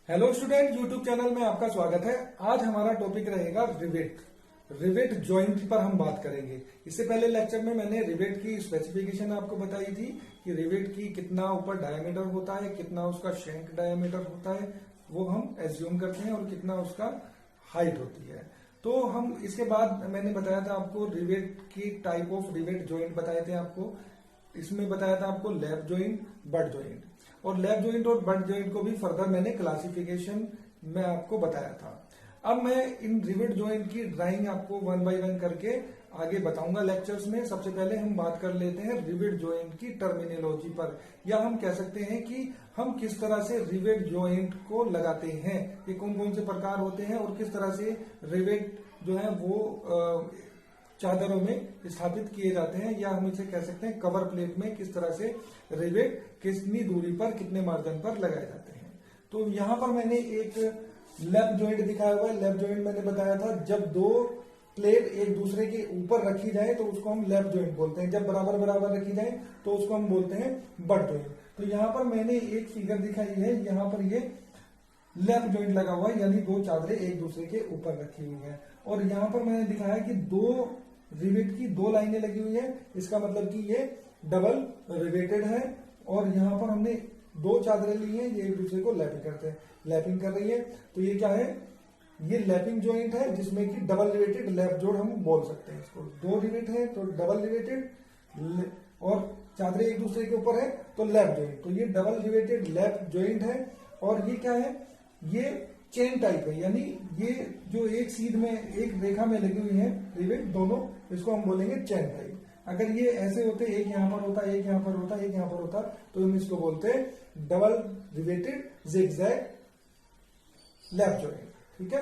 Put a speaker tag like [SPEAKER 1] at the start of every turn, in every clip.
[SPEAKER 1] Hello student, YouTube channel में आपका स्वागत है। आज हमारा टॉपिक रहेगा रिवेट जॉइंट पर हम बात करेंगे। इससे पहले लेक्चर में मैंने रिवेट की स्पेसिफिकेशन आपको बताई थी कि रिवेट की कितना ऊपर डायमीटर होता है, कितना उसका शैंक डायमीटर होता है वो हम एज्यूम करते हैं और कितना उसका हाइट होती है। तो हम इसके बाद मैंने बताया था आपको रिवेट की टाइप ऑफ रिवेट जॉइंट बताए थे आपको। इसमें बताया था आपको लैप जॉइंट, बट जॉइंट, और लैप जॉइंट और बट जॉइंट को भी फर्दर मैंने क्लासिफिकेशन में आपको बताया था। अब मैं इन रिवेट जॉइंट की ड्राइंग आपको वन बाय वन करके आगे बताऊंगा लेक्चर्स में। सबसे पहले हम बात कर लेते हैं रिवेट जॉइंट की टर्मिनोलॉजी पर, या हम कह सकते हैं कि हम किस तरह से रिवेट जॉइंट को लगाते हैं, ये कौन कौन से प्रकार होते हैं और किस तरह से रिवेट जो है वो चादरों में स्थापित किए जाते हैं, या हम इसे कह सकते हैं कवर प्लेट में किस तरह से रिवेट कितनी दूरी पर कितने मार्जिन पर लगाए जाते हैं। तो यहां पर मैंने एक लैप जॉइंट दिखाया हुआ है। लैप जॉइंट मैंने बताया था जब दो प्लेट एक दूसरे के ऊपर रखी जाए तो उसको हम लैप जॉइंट बोलते हैं, जब बराबर बराबर रखी जाए तो उसको हम बोलते हैं बट जॉइंट। तो यहाँ पर मैंने एक फिगर दिखाई है, यहाँ पर ये लैप जॉइंट लगा हुआ है, यानी दो चादरें एक दूसरे के ऊपर रखी हुई है। और यहाँ पर मैंने दिखाया कि दो रिवेट की दो लाइनें लगी हुई है, इसका मतलब कि ये डबल रिवेटेड है। और यहाँ पर हमने दो चादरें ली हैं, ये एक दूसरे को लैपिंग कर रही है। तो ये क्या है, ये लैपिंग जॉइंट है जिसमें कि डबल रिवेटेड लैप जोड़ हम बोल सकते हैं इसको। दो रिवेट है तो डबल रिवेटेड, और चादरें एक दूसरे के ऊपर है तो लैप जॉइंट। तो ये डबल रिवेटेड लैप जॉइंट है। और ये क्या है, ये चेन टाइप है, यानी ये जो एक सीध में एक रेखा में लगी हुई है रिवेट दोनों, इसको हम बोलेंगे चेन टाइप। अगर ये ऐसे होते, एक यहां पर होता, एक यहां पर होता, एक यहां पर होता, तो हम इसको बोलते हैं double riveted zigzag lap joint. ठीक है,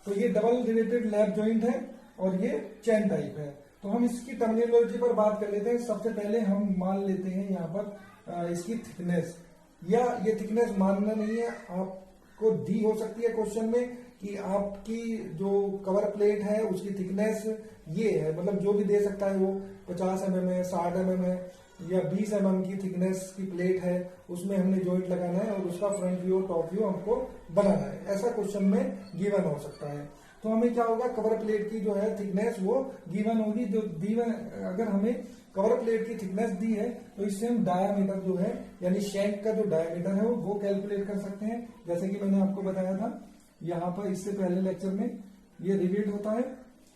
[SPEAKER 1] तो ये डबल रिवेटेड लैप जॉइंट है और ये चेन टाइप है। तो हम इसकी टर्मिनोलॉजी पर बात कर लेते हैं। सबसे पहले हम मान लेते हैं यहाँ पर इसकी थिकनेस, या ये थिकनेस मानना नहीं है, आपको दी हो सकती है क्वेश्चन में कि आपकी जो कवर प्लेट है उसकी थिकनेस ये है, मतलब जो भी दे सकता है वो 50 mm है, 60 mm है, या 20 mm की थिकनेस की प्लेट है, उसमें हमने जॉइंट लगाना है और उसका फ्रंट व्यू और टॉप व्यू हमको बनाना है। ऐसा क्वेश्चन में गिवन हो सकता है। तो हमें क्या होगा, कवर प्लेट की जो है थिकनेस वो गिवन होगी। जो अगर हमें कवर प्लेट की थिकनेस दी है तो इससे हम डायामीटर जो है, यानी शैंक का जो डायामीटर है वो कैलकुलेट कर सकते हैं। जैसे कि मैंने आपको बताया था यहाँ पर इससे पहले लेक्चर में, ये रिवेट होता है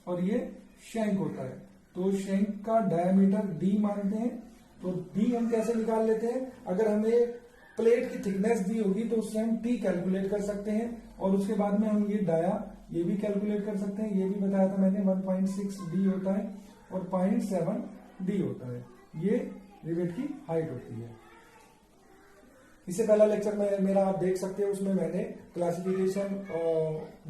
[SPEAKER 1] और ये शैंक होता है। तो शैंक का डायामीटर डी मानते हैं। तो डी हम कैसे निकाल लेते हैं, अगर हमें प्लेट की थिकनेस दी होगी तो उससे हम टी कैलकुलेट कर सकते हैं, और उसके बाद में हम ये डाया ये भी कैलकुलेट कर सकते हैं। ये भी बताया था मैंने, 1.6 डी होता है और 0.7 डी होता है। ये रिवेट की हाइट होती है। इससे पहला लेक्चर में मेरा आप देख सकते हो, उसमें मैंने क्लासिफिकेशन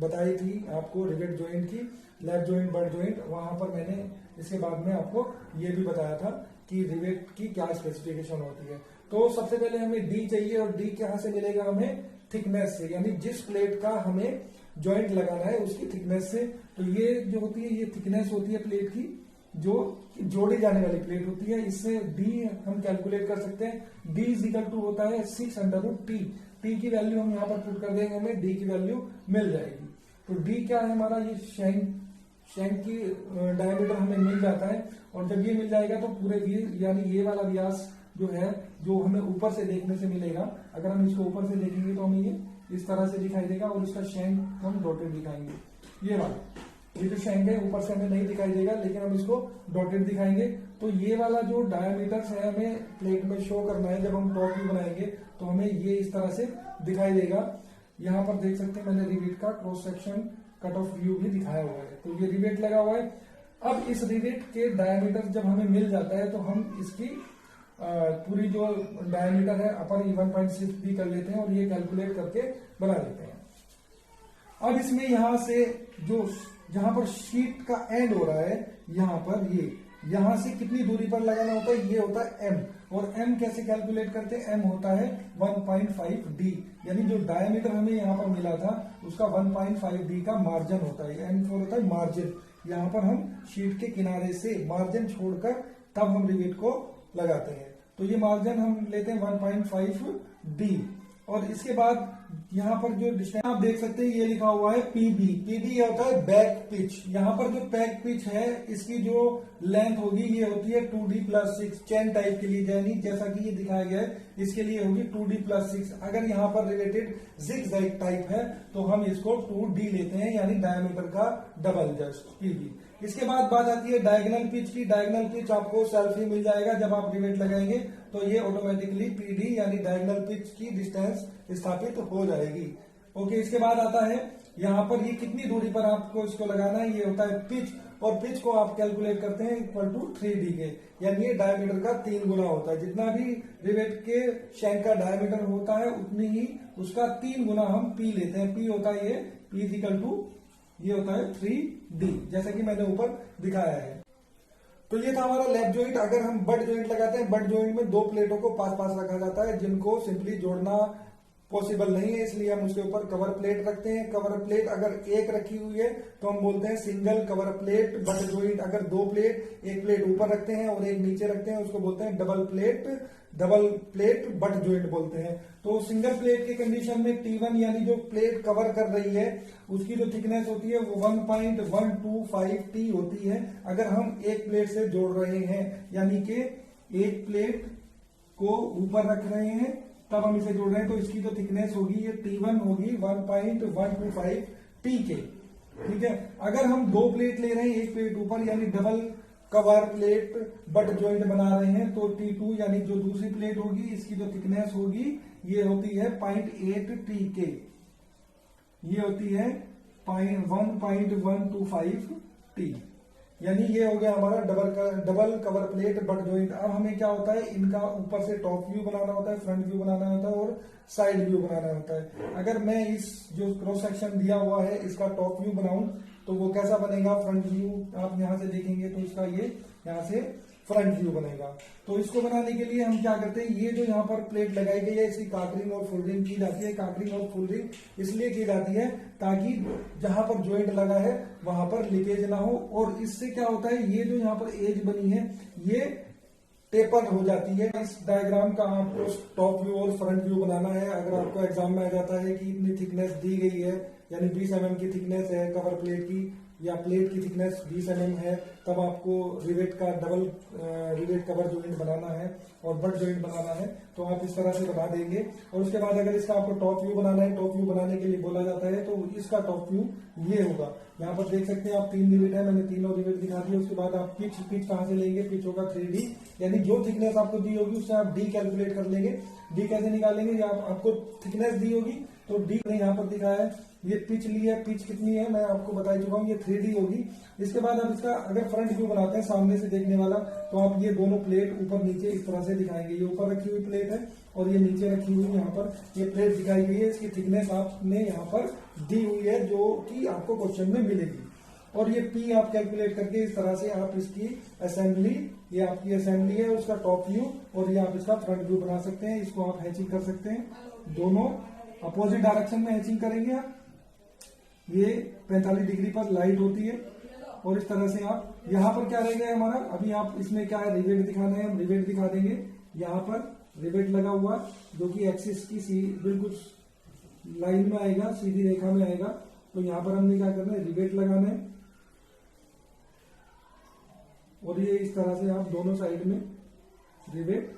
[SPEAKER 1] बताई थी आपको रिवेट जॉइंट की, लैप जॉइंट, बट जॉइंट। वहां पर मैंने इसके बाद में आपको ये भी बताया था कि रिवेट की क्या स्पेसिफिकेशन होती है। तो सबसे पहले हमें डी चाहिए, और डी कहां से मिलेगा, हमें थिकनेस से, यानी जिस प्लेट का हमें जॉइंट लगाना है उसकी थिकनेस से। तो ये जो होती है, ये थिकनेस होती है प्लेट की, जो जोड़ी जाने वाली प्लेट होती है। इससे डी हम कैलकुलेट कर सकते हैं। डी इज इक्वल टू होता है 6√T। टी की वैल्यू हम यहाँ पर पुट कर देंगे, हमें डी की वैल्यू मिल जाएगी। तो डी क्या है हमारा, ये शैंक की डायमीटर हमें मिल जाता है। और जब ये मिल जाएगा तो पूरे यानी ये वाला व्यास जो है, जो हमें ऊपर से देखने से मिलेगा, अगर हम इसको ऊपर से देखेंगे तो हमें ये इस तरह से दिखाई देगा, और इसका शैंक हम डॉटेड दिखाएंगे। ये वाला, ये जो शैंक है ऊपर से हमें नहीं दिखाई देगा, लेकिन हम इसको डॉटेड दिखाएंगे। तो ये वाला जो डायमीटर है हमें प्लेट में शो करना है, जब हम टॉप व्यू बनाएंगे तो हमें ये इस तरह से दिखाई देगा। यहाँ पर देख सकते हैं मैंने रिवेट का cross section cut off view भी दिखाया हुआ है। तो ये रिवेट लगा हुआ है। अब इस रिवेट के डायमीटर जब हमें मिल जाता है तो हम इसकी पूरी जो डायमीटर है अपर 1.6 भी कर लेते हैं, और ये कैलकुलेट करके बना लेते हैं। अब इसमें यहां से जो जहां पर शीट का एंड हो रहा है, यहां पर यहां से कितनी दूरी पर लगाना होता है, ये होता है एम। और एम कैसे कैलकुलेट करते हैं, एम होता है 1.5 डी, यानी जो डायमीटर हमें यहाँ पर मिला था उसका 1.5 डी का मार्जिन होता है। एम फोर होता है मार्जिन। यहाँ पर हम शीट के किनारे से मार्जिन छोड़कर तब हम रिवेट को लगाते हैं। तो ये मार्जिन हम लेते हैं 1.5 डी। और इसके बाद यहाँ पर जो डिस्टेंस आप देख सकते हैं ये लिखा हुआ है पीबी। पीबी ये होता है बैक पिच। यहाँ पर जो बैक पिच है इसकी जो लेंथ होगी ये होती है 2D+6 चेन टाइप के लिए, यानी जैसा कि ये दिखाया गया है इसके लिए होगी 2D+6। अगर यहाँ पर रिलेटेड जिगजैग टाइप है तो हम इसको 2D लेते हैं, यानी डायमीटर का डबल जस्ट पीबी। इसके बाद बात आती है डायगोनल पिच की। डायगोनल पिच आपको सेल्फ ही मिल जाएगा जब आप रिवेट लगाएंगे, तो ये ऑटोमेटिकली पीडी यानी डायगोनल पिच की डिस्टेंस स्थापित हो जाएगी। ओके, इसके बाद आता है यहाँ पर ये कितनी दूरी पर आपको इसको लगाना है, ये होता है पिच, और पिच को आप कैलकुलेट करते हैं इक्वल टू 3D के, यानी ये डायमीटर का 3 गुना होता है। जितना भी रिवेट के शैंक का डायमीटर होता है उतनी ही उसका 3 गुना हम पी लेते हैं। पी होता है ये पी इक्वल टू ये होता है 3D, जैसा कि मैंने ऊपर दिखाया है। तो ये था हमारा लेफ्ट जॉइंट। अगर हम बट जॉइंट लगाते हैं, बट जॉइंट में 2 प्लेटों को पास पास रखा जाता है जिनको सिंपली जोड़ना पॉसिबल नहीं है, इसलिए हम उसके ऊपर कवर प्लेट रखते हैं। कवर प्लेट अगर एक रखी हुई है तो हम बोलते हैं single cover plate. Butt joint अगर 2 प्लेट, एक प्लेट ऊपर रखते हैं और एक नीचे रखते हैं, उसको बोलते हैं डबल प्लेट बट जॉइंट बोलते हैं। तो सिंगल प्लेट की कंडीशन में T1 यानी जो प्लेट कवर कर रही है उसकी जो थिकनेस होती है वो 1.125T होती है। अगर हम एक प्लेट से जोड़ रहे हैं, यानी कि एक प्लेट को ऊपर रख रहे हैं तब हम इसे जोड़ रहे हैं, तो इसकी जो थिकनेस होगी ये T1 होगी 1.125T के। ठीक है, अगर हम 2 प्लेट ले रहे हैं, एक प्लेट ऊपर यानी double cover plate butt joint बना रहे हैं, तो T2 यानी जो दूसरी प्लेट होगी इसकी जो थिकनेस होगी ये होती है 0.8T के, ये होती है 1.125T, यानी ये हो गया हमारा double cover plate butt joint. अब हमें क्या होता है, इनका ऊपर से टॉप व्यू बनाना होता है, फ्रंट व्यू बनाना होता है और साइड व्यू बनाना होता है। अगर मैं इस जो क्रॉस सेक्शन दिया हुआ है इसका टॉप व्यू बनाऊं तो वो कैसा बनेगा, फ्रंट व्यू आप यहां से देखेंगे तो इसका ये यहां से फ्रंट व्यू बनेगा। तो इसको बनाने के लिए हम क्या करते हैं, ये जो यहाँ पर प्लेट लगाई गई है इसकी काकरिंग और फोल्डिंग की जाती है। काकरिंग और फोल्डिंग इसलिए की जाती है ताकि जहां पर जॉइंट लगा है वहां पर लीकेज ना हो, और इससे क्या होता है ये जो यहाँ पर एज बनी है ये टेपर हो जाती है। इस डायग्राम का आपको टॉप व्यू और फ्रंट व्यू बनाना है। अगर आपको एग्जाम में आ जाता है कि इतनी थिकनेस दी गई है, यानी 20 mm की थिकनेस है कवर प्लेट की, या प्लेट की थिकनेस 20 mm है, तब आपको रिवेट का डबल रिवेट कवर जॉइंट बनाना है और बट जॉइंट बनाना है, तो आप इस तरह से बना देंगे। और उसके बाद अगर इसका आपको टॉप व्यू बनाना है, टॉप व्यू बनाने के लिए बोला जाता है, तो इसका टॉप व्यू ये होगा। यहाँ पर देख सकते हैं आप 3 रिवेट है, मैंने तीनों रिवेट दिखा दिए। उसके बाद आप पिच कहाँ से लेंगे, पिच होगा 3D, यानी जो थिकनेस आपको दी होगी उससे आप D कैलकुलेट कर लेंगे। D कैसे निकालेंगे, या आपको थिकनेस दी होगी तो D ने यहाँ पर दिखाया है, ये पिच ली है, पिच कितनी है मैं आपको बता चुका हूँ, ये 3D होगी। इसके बाद आप इसका अगर फ्रंट व्यू बनाते हैं सामने से देखने वाला, तो आप ये दोनों प्लेट ऊपर नीचे इस तरह से दिखाएंगे। ये ऊपर रखी हुई प्लेट है और ये नीचे रखी हुई यहाँ पर ये प्लेट दिखाई गई है, इसकी थिकनेस आपने यहाँ पर दी हुई है जो कि आपको क्वेश्चन में मिलेगी। और ये P आप कैलकुलेट करके इस तरह से आप इसकी असेंबली, ये आपकी असेंबली है उसका टॉप व्यू, और ये आप इसका फ्रंट व्यू बना सकते हैं। इसको आप हैचिंग कर सकते हैं, दोनों अपोजिट डायरेक्शन में हैचिंग करेंगे आप। ये 45 डिग्री पर लाइट होती है, और इस तरह से आप यहाँ पर क्या रहेगा हमारा, अभी आप इसमें क्या है रिवेट दिखाना है, हम रिवेट दिखा देंगे। यहाँ पर रिवेट लगा हुआ जो कि एक्सिस की बिल्कुल लाइन में आएगा, सीधी रेखा में आएगा, तो यहाँ पर हमने क्या करना है, रिवेट लगाना है, और ये इस तरह से आप दोनों साइड में रिवेट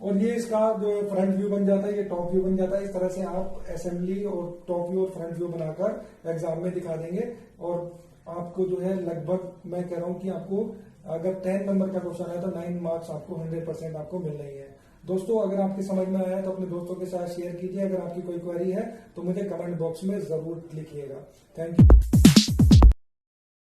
[SPEAKER 1] और ये इसका जो फ्रंट व्यू बन जाता है, ये टॉप व्यू बन जाता है। इस तरह से आप असेंबली और टॉप व्यू और फ्रंट व्यू बनाकर एग्जाम में दिखा देंगे, और आपको जो है लगभग मैं कह रहा हूं कि आपको अगर 10 नंबर का क्वेश्चन है तो 9 मार्क्स आपको 100% आपको मिल रही है। दोस्तों अगर आपके समझ में आया तो अपने दोस्तों के साथ शेयर कीजिए। अगर आपकी कोई क्वेरी है तो मुझे कमेंट बॉक्स में जरूर लिखिएगा। Thank you.